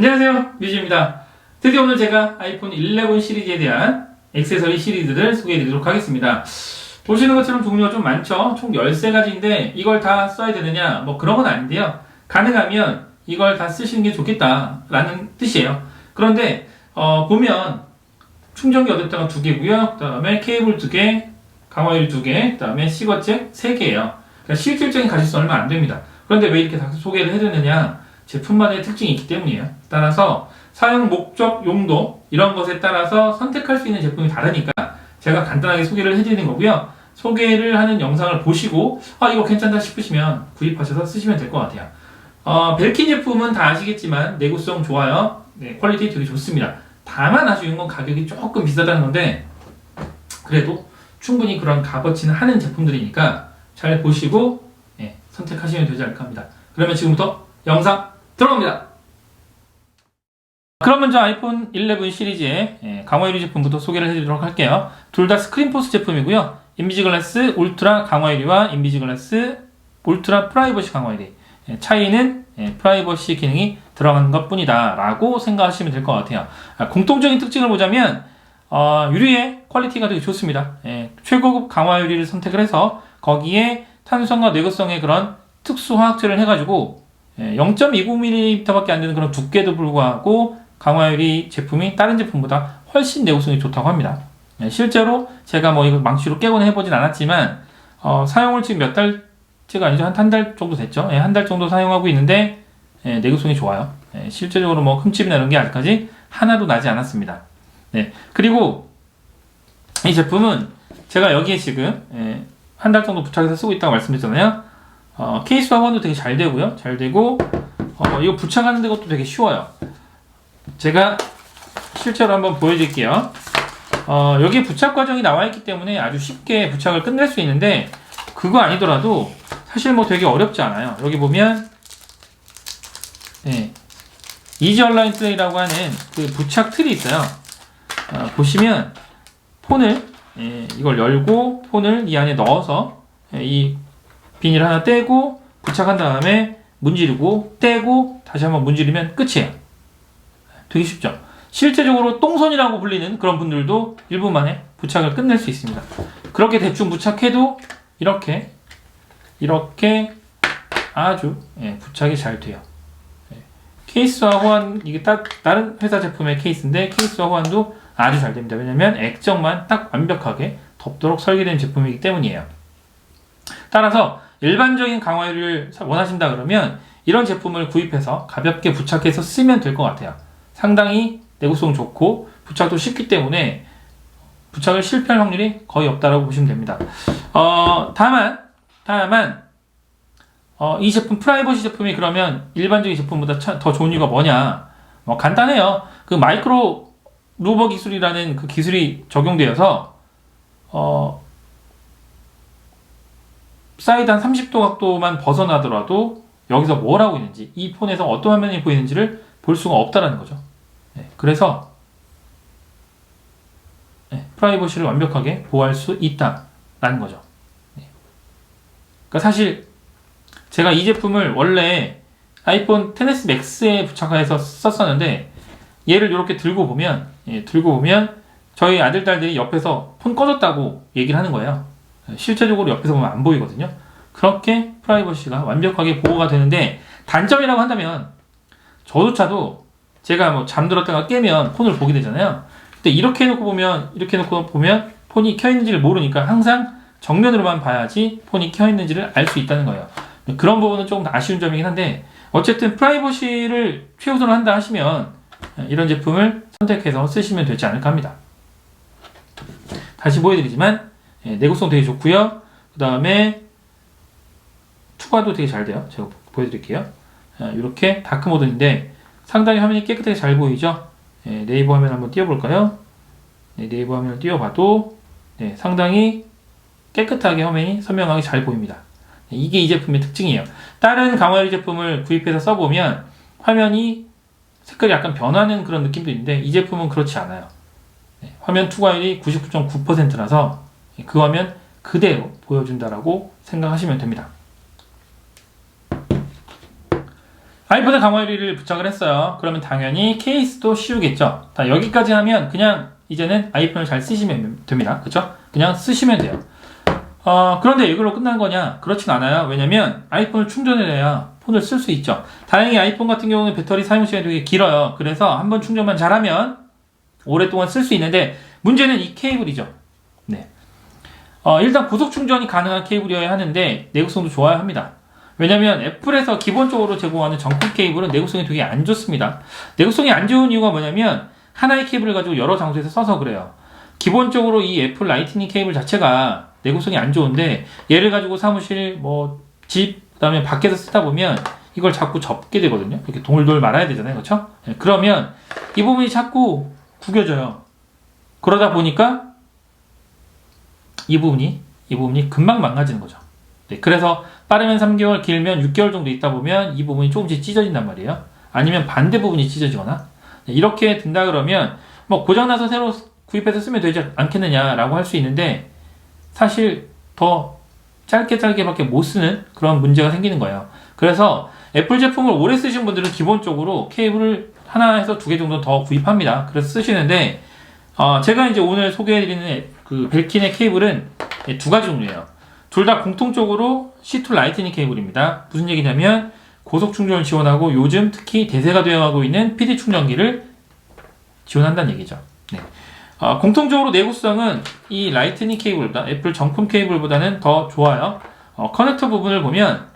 안녕하세요, 뮤지입니다. 드디어 오늘 제가 아이폰 11 시리즈에 대한 액세서리 시리즈를 소개해드리도록 하겠습니다. 보시는 것처럼 종류가 좀 많죠? 총 13가지인데 이걸 다 써야 되느냐? 뭐 그런 건 아닌데요. 가능하면 이걸 다 쓰시는 게 좋겠다라는 뜻이에요. 그런데 보면 충전기 어댑터가 2개고요. 그 다음에 케이블 2개, 강화유리 2개, 그 다음에 C거잭 3개예요. 그러니까 실질적인 가짓수 얼마 안 됩니다. 그런데 왜 이렇게 다 소개를 해드느냐? 제품마다의 특징이 있기 때문이에요. 따라서 사용 목적, 용도 이런 것에 따라서 선택할 수 있는 제품이 다르니까 제가 간단하게 소개를 해드리는 거고요. 소개를 하는 영상을 보시고 이거 괜찮다 싶으시면 구입하셔서 쓰시면 될 것 같아요. 벨킨 제품은 다 아시겠지만 내구성 좋아요. 네, 퀄리티 되게 좋습니다. 다만 아쉬운 건 가격이 조금 비싸다는 건데 그래도 충분히 그런 값어치는 하는 제품들이니까 잘 보시고 선택하시면 되지 않을까 합니다. 그러면 지금부터 영상 들어갑니다. 그럼 먼저 아이폰 11 시리즈의 강화유리 제품부터 소개를 해드리도록 할게요. 둘 다 스크린포스 제품이고요. 인비지 글라스 울트라 강화유리와 인비지 글라스 울트라 프라이버시 강화유리. 차이는 프라이버시 기능이 들어간 것 뿐이다 라고 생각하시면 될 것 같아요. 공통적인 특징을 보자면 유리의 퀄리티가 되게 좋습니다. 최고급 강화유리를 선택을 해서 거기에 탄성과 내구성의 그런 특수 화학제를 해가지고 0.20mm 밖에 안 되는 그런 두께도 불구하고 강화유리 제품이 다른 제품보다 훨씬 내구성이 좋다고 합니다. 실제로 제가 뭐 이거 망치로 깨고는 해보진 않았지만 사용을 지금 몇 달째가 아니죠. 한 달 정도 됐죠. 한 달 정도 사용하고 있는데 내구성이 좋아요. 실제적으로 뭐 흠집이나 이런 게 아직까지 하나도 나지 않았습니다. 그리고 이 제품은 제가 여기에 지금 한 달 정도 부착해서 쓰고 있다고 말씀드렸잖아요. 케이스 화관도 되게 잘 되고요. 잘 되고 이거 부착하는 것도 되게 쉬워요. 제가 실제로 한번 보여드릴게요. 여기에 부착 과정이 나와 있기 때문에 아주 쉽게 부착을 끝낼 수 있는데 그거 아니더라도 사실 뭐 되게 어렵지 않아요. 여기 보면 이지 얼라인 트레이라고 하는 그 부착 틀이 있어요. 보시면 폰을 이걸 열고 폰을 이 안에 넣어서 이 비닐 하나 떼고 부착한 다음에 문지르고 떼고 다시 한번 문지르면 끝이에요. 되게 쉽죠? 실제적으로 똥손이라고 불리는 그런 분들도 1분 만에 부착을 끝낼 수 있습니다. 그렇게 대충 부착해도 이렇게 아주 부착이 잘 돼요. 케이스와 호환, 이게 다른 회사 제품의 케이스인데 케이스와 호환도 아주 잘 됩니다. 왜냐면 액정만 딱 완벽하게 덮도록 설계된 제품이기 때문이에요. 따라서 일반적인 강화유리를 원하신다 그러면 이런 제품을 구입해서 가볍게 부착해서 쓰면 될 것 같아요. 상당히 내구성 좋고 부착도 쉽기 때문에 부착을 실패할 확률이 거의 없다라고 보시면 됩니다. 다만 이 제품 프라이버시 제품이 그러면 일반적인 제품보다 더 좋은 이유가 뭐냐? 간단해요. 그 마이크로 루버 기술이라는 그 기술이 적용되어서 사이드 한 30도 각도만 벗어나더라도 여기서 뭘 하고 있는지, 이 폰에서 어떤 화면이 보이는지를 볼 수가 없다라는 거죠. 그래서 프라이버시를 완벽하게 보호할 수 있다라는 거죠. 그러니까 사실 제가 이 제품을 원래 아이폰 XS 맥스에 부착해서 썼었는데 얘를 이렇게 들고 보면 저희 아들 딸들이 옆에서 폰 꺼졌다고 얘기를 하는 거예요. 실제적으로 옆에서 보면 안 보이거든요. 그렇게 프라이버시가 완벽하게 보호가 되는데 단점이라고 한다면 저조차도 제가 뭐 잠들었다가 깨면 폰을 보게 되잖아요. 근데 이렇게 해놓고 보면 폰이 켜있는지를 모르니까 항상 정면으로만 봐야지 폰이 켜있는지를 알 수 있다는 거예요. 그런 부분은 조금 아쉬운 점이긴 한데 어쨌든 프라이버시를 최우선으로 한다 하시면 이런 제품을 선택해서 쓰시면 되지 않을까 합니다. 다시 보여드리지만 내구성 되게 좋고요. 그 다음에 투과도 되게 잘 돼요. 제가 보여드릴게요. 이렇게 다크 모드인데 상당히 화면이 깨끗하게 잘 보이죠. 네이버 화면 한번 띄워볼까요? 네이버 화면을 띄워봐도 상당히 깨끗하게 화면이 선명하게 잘 보입니다. 이게 이 제품의 특징이에요. 다른 강화유리 제품을 구입해서 써보면 화면이 색깔이 약간 변하는 그런 느낌도 있는데 이 제품은 그렇지 않아요. 화면 투과율이 99.9%라서 그 화면 그대로 보여준다라고 생각하시면 됩니다. 아이폰에 강화 유리를 부착을 했어요. 그러면 당연히 케이스도 씌우겠죠. 자, 여기까지 하면 그냥 이제는 아이폰을 잘 쓰시면 됩니다. 그쵸? 그냥 쓰시면 돼요. 그런데 이걸로 끝난 거냐? 그렇진 않아요. 왜냐면 아이폰을 충전을 해야 폰을 쓸 수 있죠. 다행히 아이폰 같은 경우는 배터리 사용 시간이 되게 길어요. 그래서 한번 충전만 잘하면 오랫동안 쓸 수 있는데 문제는 이 케이블이죠. 네. 일단 고속 충전이 가능한 케이블이어야 하는데 내구성도 좋아야 합니다. 왜냐면 애플에서 기본적으로 제공하는 정품 케이블은 내구성이 되게 안 좋습니다. 내구성이 안 좋은 이유가 뭐냐면 하나의 케이블을 가지고 여러 장소에서 써서 그래요. 기본적으로 이 애플 라이트닝 케이블 자체가 내구성이 안 좋은데 얘를 가지고 사무실, 집, 그다음에 밖에서 쓰다 보면 이걸 자꾸 접게 되거든요. 이렇게 돌돌 말아야 되잖아요. 그렇죠? 그러면 이 부분이 자꾸 구겨져요. 그러다 보니까 이 부분이 금방 망가지는 거죠. 네, 그래서 빠르면 3개월, 길면 6개월 정도 있다 보면 이 부분이 조금씩 찢어진단 말이에요. 아니면 반대 부분이 찢어지거나 네, 이렇게 된다 그러면 고장나서 새로 구입해서 쓰면 되지 않겠느냐라고 할 수 있는데 사실 더 짧게밖에 못 쓰는 그런 문제가 생기는 거예요. 그래서 애플 제품을 오래 쓰신 분들은 기본적으로 케이블을 하나에서 2개 정도 더 구입합니다. 그래서 쓰시는데 제가 이제 오늘 소개해드리는 그 벨킨의 케이블은 2가지 종류예요. 둘 다 공통적으로 C2 라이트닝 케이블입니다. 무슨 얘기냐면 고속 충전을 지원하고 요즘 특히 대세가 되어가고 있는 PD 충전기를 지원한다는 얘기죠. 네. 공통적으로 내구성은 이 라이트닝 케이블보다 애플 정품 케이블보다는 더 좋아요. 커넥터 부분을 보면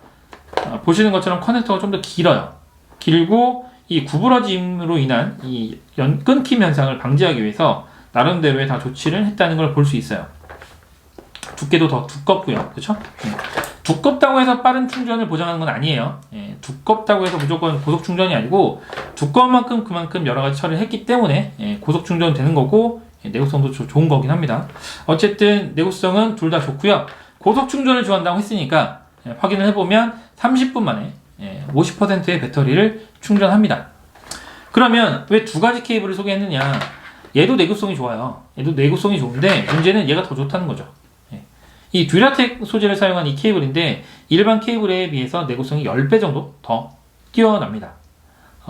보시는 것처럼 커넥터가 좀 더 길어요. 길고 이 구부러짐으로 인한 이 끊김 현상을 방지하기 위해서 나름대로의 다 조치를 했다는 걸 볼 수 있어요. 두께도 더 두껍고요. 그렇죠? 네. 두껍다고 해서 빠른 충전을 보장하는 건 아니에요. 두껍다고 해서 무조건 고속 충전이 아니고 두꺼운 만큼 그만큼 여러 가지 처리를 했기 때문에 고속 충전 되는 거고 내구성도 좋은 거긴 합니다. 어쨌든 내구성은 둘 다 좋고요. 고속 충전을 지원한다고 했으니까 확인을 해보면 30분 만에 50%의 배터리를 충전합니다. 그러면 왜 2가지 케이블을 소개했느냐? 얘도 내구성이 좋아요. 얘도 내구성이 좋은데 문제는 얘가 더 좋다는 거죠. 이 듀라텍 소재를 사용한 이 케이블인데 일반 케이블에 비해서 내구성이 10배 정도 더 뛰어납니다.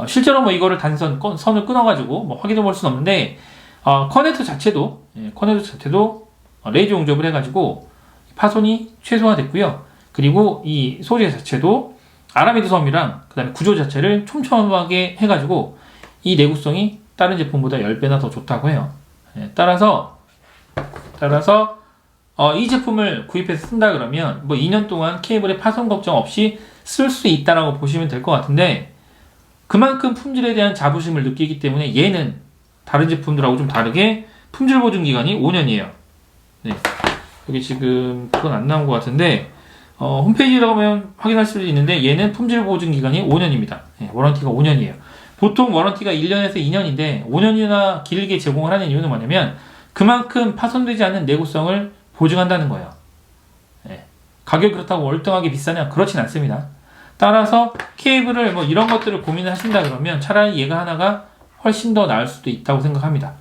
실제로 이거를 선을 끊어가지고 확인해 볼 수는 없는데 커넥터 자체도 레이저 용접을 해가지고 파손이 최소화됐고요. 그리고 이 소재 자체도 아라미드 섬이랑 그 다음에 구조 자체를 촘촘하게 해가지고 이 내구성이 다른 제품보다 10배나 더 좋다고 해요. 따라서 이 제품을 구입해서 쓴다 그러면 2년 동안 케이블의 파손 걱정 없이 쓸 수 있다라고 보시면 될 것 같은데 그만큼 품질에 대한 자부심을 느끼기 때문에 얘는 다른 제품들하고 좀 다르게 품질 보증 기간이 5년이에요. 네. 여기 지금 그건 안 나온 것 같은데 홈페이지에 가면 확인할 수도 있는데 얘는 품질 보증 기간이 5년입니다. 네, 워런티가 5년이에요. 보통 워런티가 1년에서 2년인데 5년이나 길게 제공을 하는 이유는 뭐냐면 그만큼 파손되지 않는 내구성을 보증한다는 거예요. 네. 가격이 그렇다고 월등하게 비싸냐? 그렇진 않습니다. 따라서 케이블을 이런 것들을 고민을 하신다 그러면 차라리 얘가 하나가 훨씬 더 나을 수도 있다고 생각합니다.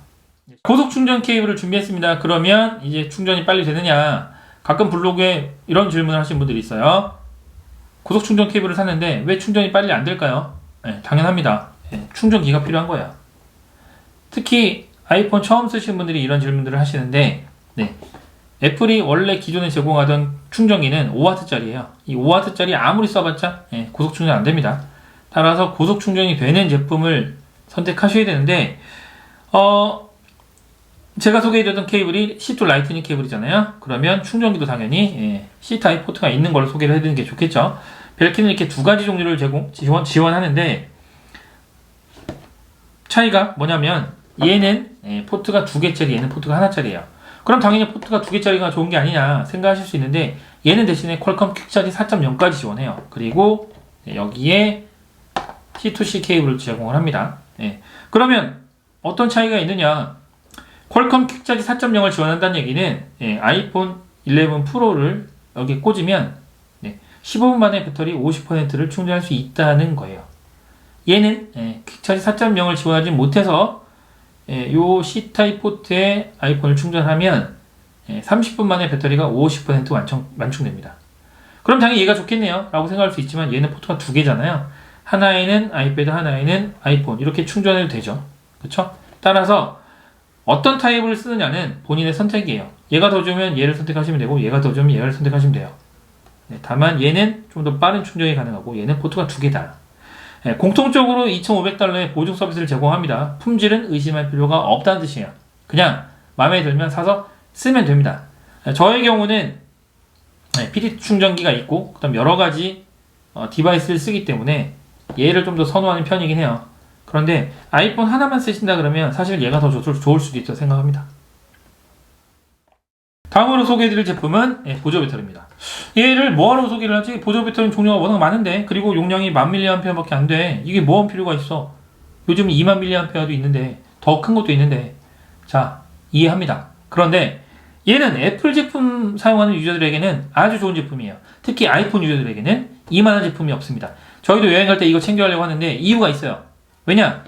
고속 충전 케이블을 준비했습니다. 그러면 이제 충전이 빨리 되느냐? 가끔 블로그에 이런 질문을 하시는 분들이 있어요. 고속 충전 케이블을 샀는데 왜 충전이 빨리 안 될까요? 네, 당연합니다. 네, 충전기가 필요한 거예요. 특히 아이폰 처음 쓰시는 분들이 이런 질문들을 하시는데 애플이 원래 기존에 제공하던 충전기는 5W짜리예요. 이 5W짜리 아무리 써봤자 고속 충전 안 됩니다. 따라서 고속 충전이 되는 제품을 선택하셔야 되는데 제가 소개해드렸던 케이블이 C2 라이트닝 케이블이잖아요. 그러면 충전기도 당연히 C타입 포트가 있는 걸로 소개를 해드리는 게 좋겠죠. 벨킨은 이렇게 2가지 종류를 지원하는데 차이가 뭐냐면 얘는 포트가 2개짜리, 얘는 포트가 하나짜리예요. 그럼 당연히 포트가 2개짜리가 좋은 게 아니냐 생각하실 수 있는데 얘는 대신에 퀄컴 퀵차지 4.0까지 지원해요. 그리고 여기에 C2C 케이블을 제공을 합니다. 그러면 어떤 차이가 있느냐? 퀄컴 퀵차지 4.0을 지원한다는 얘기는 아이폰 11 프로를 여기에 꽂으면 15분 만에 배터리 50%를 충전할 수 있다는 거예요. 얘는 퀵차지 4.0을 지원하지 못해서 요 C타입 포트에 아이폰을 충전하면 30분 만에 배터리가 50% 완충됩니다. 그럼 당연히 얘가 좋겠네요 라고 생각할 수 있지만 얘는 포트가 2개잖아요. 하나에는 아이패드, 하나에는 아이폰 이렇게 충전해도 되죠. 그렇죠? 따라서 어떤 타입을 쓰느냐는 본인의 선택이에요. 얘가 더 좋으면 얘를 선택하시면 되고 얘가 더 좋으면 얘를 선택하시면 돼요. 네, 다만 얘는 좀 더 빠른 충전이 가능하고 얘는 포트가 2개다. 네, 공통적으로 $2,500의 보증 서비스를 제공합니다. 품질은 의심할 필요가 없다는 뜻이에요. 그냥 마음에 들면 사서 쓰면 됩니다. 네, 저의 경우는 PD 충전기가 있고 그다음 여러 가지 디바이스를 쓰기 때문에 얘를 좀 더 선호하는 편이긴 해요. 그런데 아이폰 하나만 쓰신다 그러면 사실 얘가 더 좋을 수도 있다고 생각합니다. 다음으로 소개해드릴 제품은 보조 배터리입니다. 얘를 뭐하러 소개를 하지? 보조 배터리 종류가 워낙 많은데 그리고 용량이 1000mAh 밖에 안 돼. 이게 뭐할 필요가 있어? 요즘 20,000mAh도 있는데 더 큰 것도 있는데 자, 이해합니다. 그런데 얘는 애플 제품 사용하는 유저들에게는 아주 좋은 제품이에요. 특히 아이폰 유저들에게는 이만한 제품이 없습니다. 저희도 여행 갈 때 이거 챙겨가려고 하는데 이유가 있어요. 왜냐?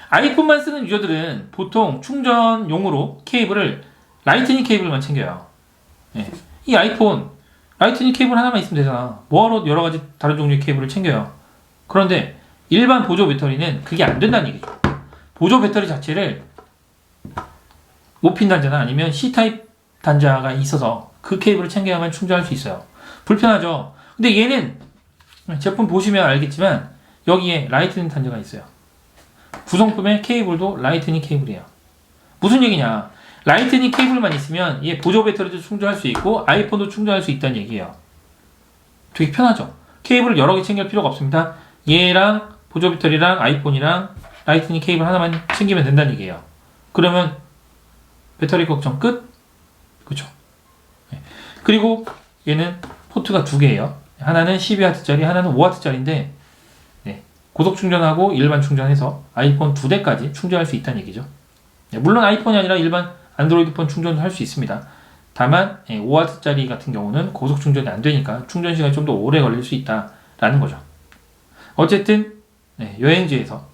아이폰만 쓰는 유저들은 보통 충전용으로 케이블을 라이트닝 케이블만 챙겨요. 네. 이 아이폰 라이트닝 케이블 하나만 있으면 되잖아. 뭐하러 여러 가지 다른 종류의 케이블을 챙겨요. 그런데 일반 보조 배터리는 그게 안 된다는 얘기죠. 보조 배터리 자체를 5핀 단자나 아니면 C타입 단자가 있어서 그 케이블을 챙겨야만 충전할 수 있어요. 불편하죠. 근데 얘는 제품 보시면 알겠지만 여기에 라이트닝 단자가 있어요. 구성품의 케이블도 라이트닝 케이블이에요. 무슨 얘기냐? 라이트닝 케이블만 있으면 얘 보조 배터리도 충전할 수 있고 아이폰도 충전할 수 있다는 얘기예요. 되게 편하죠. 케이블을 여러 개 챙길 필요가 없습니다. 얘랑 보조 배터리랑 아이폰이랑 라이트닝 케이블 하나만 챙기면 된다는 얘기예요. 그러면 배터리 걱정 끝? 그쵸? 네. 그리고 얘는 포트가 2개예요. 하나는 12W짜리, 하나는 5W짜리인데 네. 고속 충전하고 일반 충전해서 아이폰 2대까지 충전할 수 있다는 얘기죠. 네. 물론 아이폰이 아니라 일반 안드로이드 폰 충전도 할 수 있습니다. 다만 5W짜리 같은 경우는 고속 충전이 안 되니까 충전 시간이 좀 더 오래 걸릴 수 있다라는 거죠. 어쨌든 여행지에서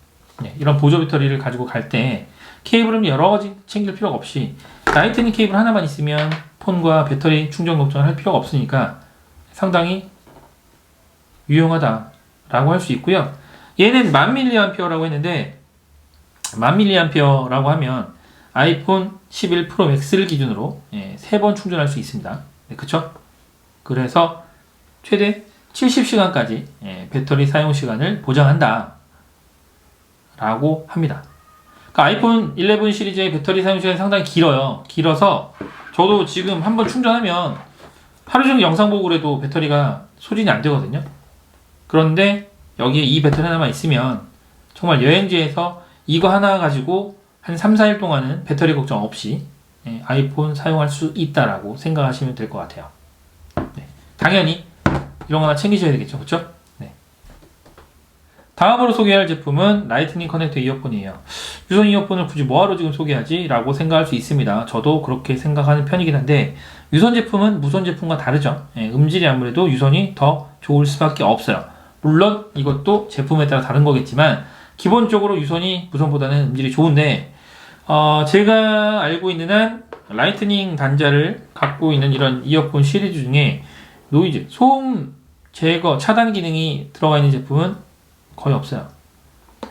이런 보조 배터리를 가지고 갈 때 케이블은 여러 가지 챙길 필요가 없이 라이트닝 케이블 하나만 있으면 폰과 배터리 충전 걱정을 할 필요가 없으니까 상당히 유용하다라고 할 수 있고요. 얘는 10,000mAh라고 했는데 10,000mAh라고 하면 아이폰 11 프로 맥스를 기준으로 3번 충전할 수 있습니다. 네, 그쵸? 그래서 최대 70시간까지 배터리 사용 시간을 보장한다 라고 합니다. 그러니까 아이폰 11 시리즈의 배터리 사용 시간이 상당히 길어요. 길어서 저도 지금 한번 충전하면 하루 종일 영상 보고 그래도 배터리가 소진이 안 되거든요. 그런데 여기에 이 배터리 하나만 있으면 정말 여행지에서 이거 하나 가지고 한 3, 4일 동안은 배터리 걱정 없이 아이폰 사용할 수 있다라고 생각하시면 될 것 같아요. 네. 당연히 이런 거 하나 챙기셔야 되겠죠. 그렇죠? 네. 다음으로 소개할 제품은 라이트닝 커넥터 이어폰이에요. 유선 이어폰을 굳이 뭐하러 지금 소개하지? 라고 생각할 수 있습니다. 저도 그렇게 생각하는 편이긴 한데 유선 제품은 무선 제품과 다르죠. 음질이 아무래도 유선이 더 좋을 수밖에 없어요. 물론 이것도 제품에 따라 다른 거겠지만 기본적으로 유선이 무선보다는 음질이 좋은데 제가 알고 있는 한 라이트닝 단자를 갖고 있는 이런 이어폰 시리즈 중에 노이즈, 소음 제거, 차단 기능이 들어가 있는 제품은 거의 없어요.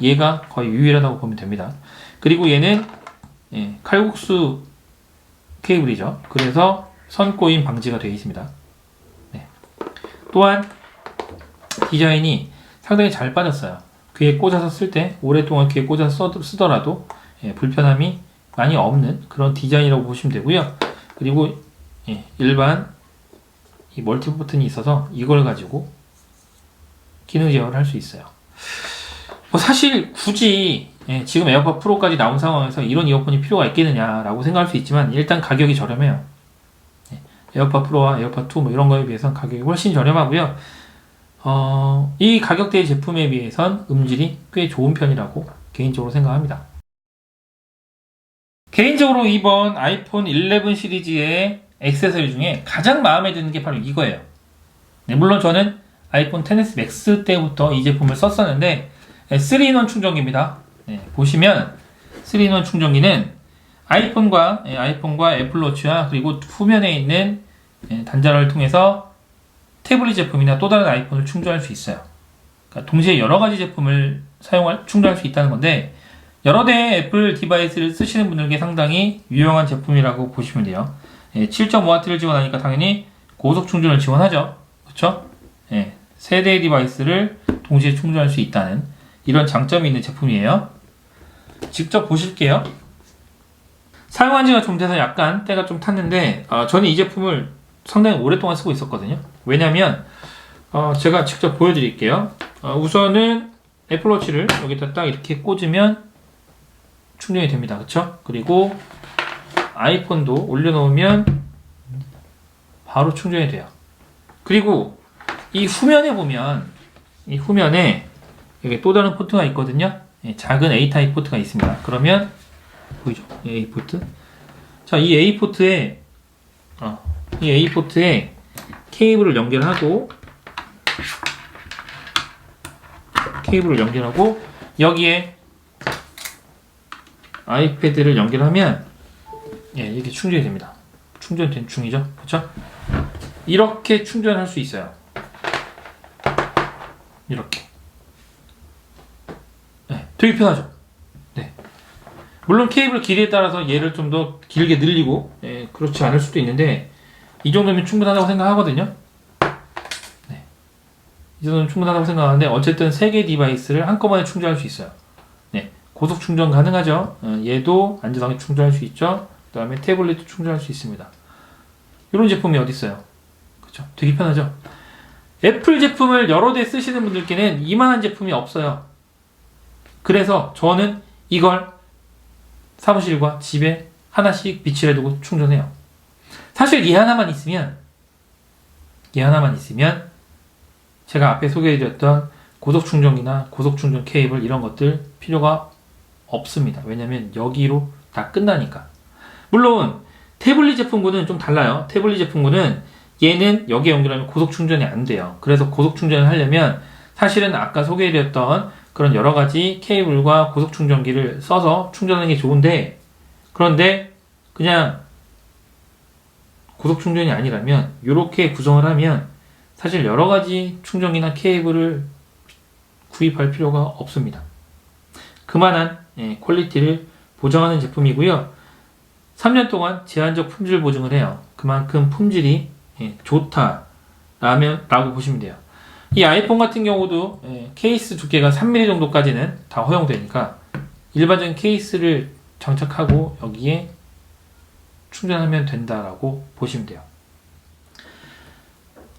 얘가 거의 유일하다고 보면 됩니다. 그리고 얘는 칼국수 케이블이죠. 그래서 선꼬임 방지가 되어 있습니다. 네. 또한 디자인이 상당히 잘 빠졌어요. 귀에 꽂아서 쓸 때 오랫동안 귀에 꽂아서 쓰더라도 불편함이 많이 없는 그런 디자인이라고 보시면 되고요. 그리고 일반 이 멀티 버튼이 있어서 이걸 가지고 기능 제어를 할 수 있어요. 사실 굳이 지금 에어팟 프로까지 나온 상황에서 이런 이어폰이 필요가 있겠느냐라고 생각할 수 있지만 일단 가격이 저렴해요. 에어팟 프로와 에어팟 2 이런 거에 비해서는 가격이 훨씬 저렴하고요. 이 가격대의 제품에 비해선 음질이 꽤 좋은 편이라고 개인적으로 생각합니다. 개인적으로 이번 아이폰 11 시리즈의 액세서리 중에 가장 마음에 드는 게 바로 이거예요. 물론 저는 아이폰 XS 맥스 때부터 이 제품을 썼었는데 3-in-1 충전기입니다. 보시면 3-in-1 충전기는 아이폰과 애플워치와 그리고 후면에 있는 단자를 통해서 태블릿 제품이나 또 다른 아이폰을 충전할 수 있어요. 그러니까 동시에 여러 가지 제품을 충전할 수 있다는 건데 여러 대의 애플 디바이스를 쓰시는 분들께 상당히 유용한 제품이라고 보시면 돼요. 7.5W를 지원하니까 당연히 고속 충전을 지원하죠. 그렇죠? 세 대의 디바이스를 동시에 충전할 수 있다는 이런 장점이 있는 제품이에요. 직접 보실게요. 사용한 지가 좀 돼서 약간 때가 좀 탔는데 저는 이 제품을 상당히 오랫동안 쓰고 있었거든요. 왜냐면 제가 직접 보여드릴게요. 우선은 애플워치를 여기다 딱 이렇게 꽂으면 충전이 됩니다. 그쵸? 그리고 아이폰도 올려놓으면 바로 충전이 돼요. 그리고 이 후면에 보면 이 후면에 여기 또 다른 포트가 있거든요. 작은 A 타입 포트가 있습니다. 그러면 보이죠? A 포트. 자, 이 A 포트에 케이블을 연결하고 여기에 아이패드를 연결하면 이렇게 충전이 됩니다. 충전된 중이죠. 그렇죠? 이렇게 충전할 수 있어요. 이렇게. 되게 편하죠. 물론 케이블 길이에 따라서 얘를 좀 더 길게 늘리고 그렇지 않을 수도 있는데 이 정도면 충분하다고 생각하거든요. 이 정도면 충분하다고 생각하는데 어쨌든 3개 디바이스를 한꺼번에 충전할 수 있어요. 고속 충전 가능하죠. 얘도 안전하게 충전할 수 있죠. 그 다음에 태블릿도 충전할 수 있습니다. 이런 제품이 어디 있어요? 그렇죠? 되게 편하죠. 애플 제품을 여러 대 쓰시는 분들께는 이만한 제품이 없어요. 그래서 저는 이걸 사무실과 집에 하나씩 비치해 두고 충전해요. 사실 얘 하나만 있으면 제가 앞에 소개해드렸던 고속 충전기나 고속 충전 케이블 이런 것들 필요가 없습니다. 왜냐면 여기로 다 끝나니까. 물론 태블릿 제품군은 좀 달라요. 태블릿 제품군은 얘는 여기에 연결하면 고속 충전이 안 돼요. 그래서 고속 충전을 하려면 사실은 아까 소개해드렸던 그런 여러 가지 케이블과 고속 충전기를 써서 충전하는 게 좋은데, 그런데 그냥 고속 충전이 아니라면 이렇게 구성을 하면 사실 여러 가지 충전기나 케이블을 구입할 필요가 없습니다. 그만한 퀄리티를 보장하는 제품이고요. 3년 동안 제한적 품질 보증을 해요. 그만큼 품질이 좋다라고 보시면 돼요. 이 아이폰 같은 경우도 케이스 두께가 3mm 정도까지는 다 허용되니까 일반적인 케이스를 장착하고 여기에 충전하면 된다라고 보시면 돼요.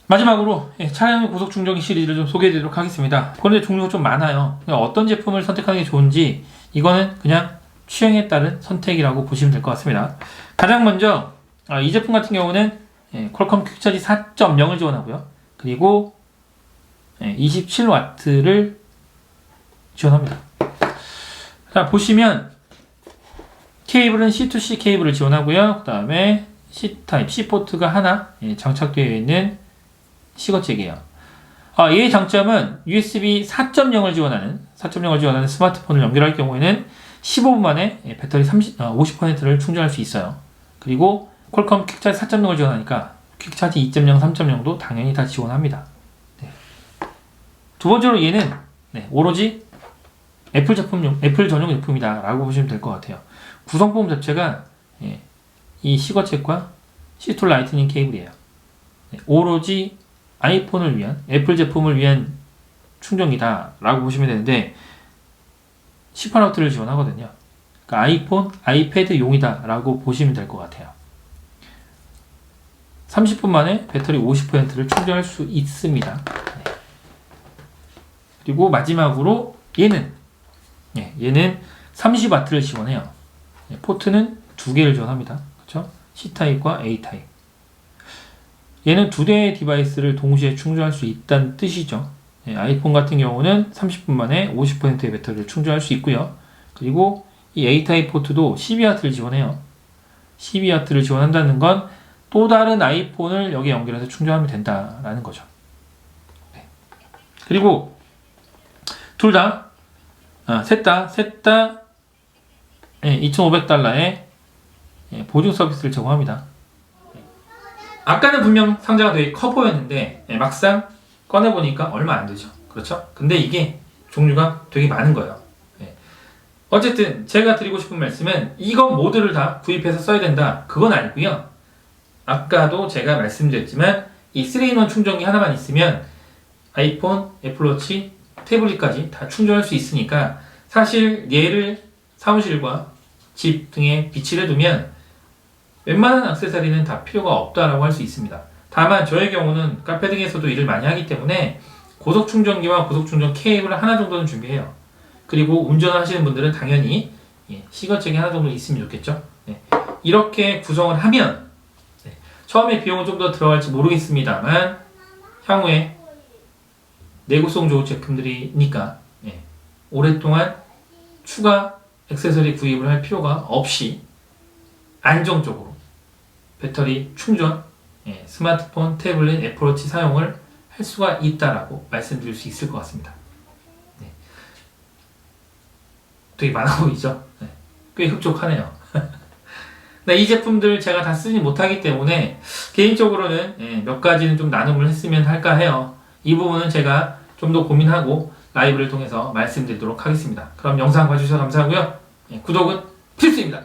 마지막으로 차량용 고속 충전기 시리즈를 좀 소개해 드리도록 하겠습니다. 그런데 종류가 좀 많아요. 어떤 제품을 선택하는 게 좋은지 이거는 그냥 취향에 따른 선택이라고 보시면 될 것 같습니다. 가장 먼저 이 제품 같은 경우는 퀄컴 퀵차지 4.0을 지원하고요. 그리고 27W를 지원합니다. 자, 보시면 케이블은 C2C 케이블을 지원하고요. 그 다음에 C타입, C포트가 하나 장착되어 있는 시거잭이에요. 얘의 장점은 USB 4.0을 지원하는 스마트폰을 연결할 경우에는 15분 만에 배터리 50%를 충전할 수 있어요. 그리고 퀄컴 퀵차지 4.0을 지원하니까 퀵차지 2.0, 3.0도 당연히 다 지원합니다. 두 번째로 얘는 오로지 애플 전용 제품이다 라고 보시면 될 것 같아요. 구성품 자체가 이 시거잭과 C2 라이트닝 케이블이에요. 오로지 아이폰을 위한, 애플 제품을 위한 충전기다 라고 보시면 되는데 18W를 지원하거든요. 그러니까 아이폰, 아이패드용이다 라고 보시면 될 것 같아요. 30분 만에 배터리 50%를 충전할 수 있습니다. 그리고 마지막으로 얘는 30W를 지원해요. 포트는 2개를 지원합니다. 그렇죠? C타입과 A타입. 얘는 2대의 디바이스를 동시에 충전할 수 있다는 뜻이죠. 아이폰 같은 경우는 30분 만에 50%의 배터리를 충전할 수 있고요. 그리고 이 A타입 포트도 12W를 지원해요. 12W를 지원한다는 건 또 다른 아이폰을 여기에 연결해서 충전하면 된다라는 거죠. 그리고 셋 다 2,500달러의 보증 서비스를 제공합니다. 아까는 분명 상자가 되게 커 보였는데 막상 꺼내보니까 얼마 안 되죠. 그렇죠? 근데 이게 종류가 되게 많은 거예요. 네. 어쨌든 제가 드리고 싶은 말씀은 이거 모두를 다 구입해서 써야 된다. 그건 아니고요. 아까도 제가 말씀드렸지만 이 3-in-1 충전기 하나만 있으면 아이폰, 애플워치, 태블릿까지 다 충전할 수 있으니까 사실 얘를 사무실과 집 등에 비치를 두면 웬만한 액세서리는 다 필요가 없다라고 할 수 있습니다. 다만 저의 경우는 카페 등에서도 일을 많이 하기 때문에 고속 충전기와 고속 충전 케이블을 하나 정도는 준비해요. 그리고 운전을 하시는 분들은 당연히 시거잭이 하나 정도 있으면 좋겠죠. 네. 이렇게 구성을 하면 처음에 비용은 좀 더 들어갈지 모르겠습니다만 향후에 내구성 좋은 제품들이니까 오랫동안 추가 액세서리 구입을 할 필요가 없이 안정적으로 배터리 충전, 스마트폰, 태블릿, 애플워치 사용을 할 수가 있다라고 말씀드릴 수 있을 것 같습니다. 네. 되게 많아 보이죠? 네. 꽤 흡족하네요. 네, 이 제품들 제가 다 쓰지 못하기 때문에 개인적으로는 몇 가지는 좀 나눔을 했으면 할까 해요. 이 부분은 제가 좀 더 고민하고 라이브를 통해서 말씀드리도록 하겠습니다. 그럼 영상 봐주셔서 감사하고요. 구독은 필수입니다.